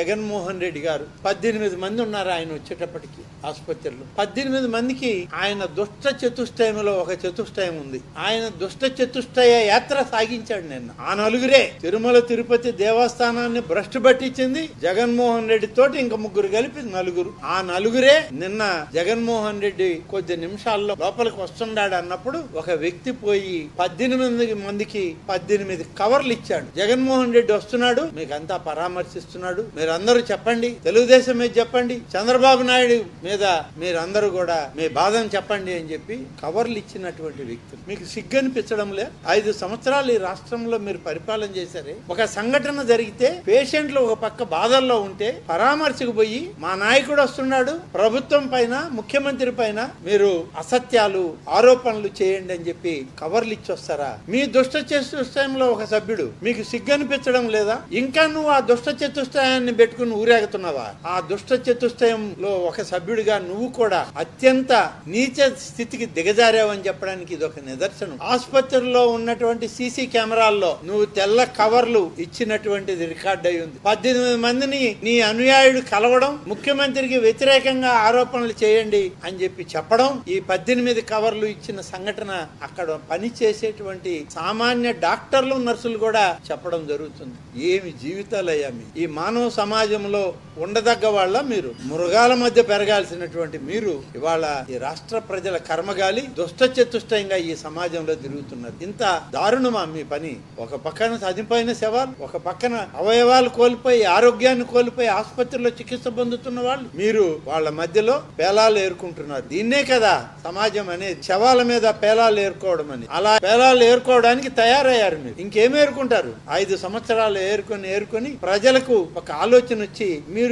జగన్మోహన్ రెడ్డి గారు 18 మంది ఉన్నారు ఆయన వచ్చేటప్పటికి ఆసుపత్రిలో. 18 మందికి ఆయన దుష్ట చతుష్టయంలో ఒక చతుష్టయం ఉంది. ఆయన దుష్ట చతుష్టయ యాత్ర సాగించాడు నిన్న. ఆ నలుగురే తిరుమల తిరుపతి దేవస్థానాన్ని భ్రష్టు పట్టించింది జగన్మోహన్ రెడ్డి తోటి ఇంకా ముగ్గురు కలిపి నలుగురు. ఆ నలుగురే నిన్న జగన్మోహన్ రెడ్డి కొద్ది నిమిషాల్లో లోపలికి వస్తున్నాడు అన్నప్పుడు ఒక వ్యక్తి పోయి 18 మందికి 18 కవర్లు ఇచ్చాడు. జగన్మోహన్ రెడ్డి వస్తున్నాడు, మీకు అంతా పరామర్శిస్తున్నాడు, మీరందరూ చెప్పండి, తెలుగుదేశం మీద చెప్పండి, చంద్రబాబు నాయుడు మీద మీరందరూ కూడా మీ బాధను చెప్పండి అని చెప్పి కవర్లు ఇచ్చినటువంటి వ్యక్తులు. మీకు సిగ్గనిపించడం లే? 5 సంవత్సరాలు ఈ రాష్ట్రంలో మీరు పరిపాలన చేశారే. ఒక సంఘటన జరిగితే పేషెంట్లు ఒక పక్క బాధల్లో ఉంటే పరామర్శకు పోయి మా నాయకుడు వస్తున్నాడు, ప్రభుత్వం పైన ముఖ్యమంత్రి పైన మీరు అసత్యాలు ఆరోపణలు చేయండి అని చెప్పి కవర్లు ఇచ్చి వస్తారా? మీ దుష్ట చతుష్టయంలో ఒక సభ్యుడు, మీకు సిగ్గనిపించడం లేదా? ఇంకా నువ్వు ఆ దుష్ట చతుష్టయాన్ని పెట్టుకుని ఊరేగుతున్నావా? ఆ దుష్ట చతుష్టయంలో ఒక సభ్యుడిగా నువ్వు కూడా అత్యంత నీచ స్థితికి దిగజారావని చెప్పడానికి ఇది ఒక నిదర్శనం. ఆసుపత్రిలో ఉన్నటువంటి సీసీ కెమెరాల్లో నువ్వు తెల్ల కవర్లు ఇచ్చినటువంటిది రికార్డ్ అయి ఉంది. 18 మందిని నీ అనుయాయుడు కలవడం, ముఖ్యమంత్రికి వ్యతిరేకంగా ఆరోపణలు చేయండి అని చెప్పి చెప్పడం, ఈ 18 కవర్లు ఇచ్చిన సంఘటన అక్కడ పని చేసేటువంటి సామాన్య డాక్టర్లు నర్సులు కూడా చెప్పడం జరుగుతుంది. ఏమి జీవితాలయ్యా మీ ఈ మానవ సమాజంలో ఉండదగ్గ వాళ్ళ మీరు? మృగాల మధ్య పెరగాల్సినటువంటి మీరు ఇవాళ ఈ రాష్ట్ర ప్రజల కర్మగాలి దుష్ట చతుష్టయంగా ఈ సమాజంలో తిరుగుతున్నారు. ఇంత దారుణమా మీ పని? ఒక పక్కన చనిపోయిన శవాలు, ఒక పక్కన అవయవాలు కోల్పోయి ఆరోగ్యాన్ని కోల్పోయి ఆసుపత్రిలో చికిత్స పొందుతున్న వాళ్ళు, మీరు వాళ్ళ మధ్యలో పేలాలు ఏరుకుంటున్నారు. దీన్నే కదా సమాజం అనేది, శవాల మీద పేలాలు ఏరుకోవడం అని. అలా పేలాలు ఏరుకోవడానికి తయారయ్యారు మీరు. ఇంకేం ఏరుకుంటారు? 5 సంవత్సరాలు ఏరుకొని ప్రజలకు ఒక ఆలోచన వచ్చి మీరు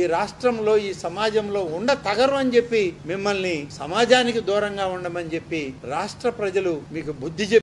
ఈ రాష్ట్రంలో ఈ సమాజంలో తగరు అని చెప్పి మిమ్మల్ని సమాజానికి దూరంగా ఉండమని చెప్పి రాష్ట్ర ప్రజలు మీకు బుద్ధి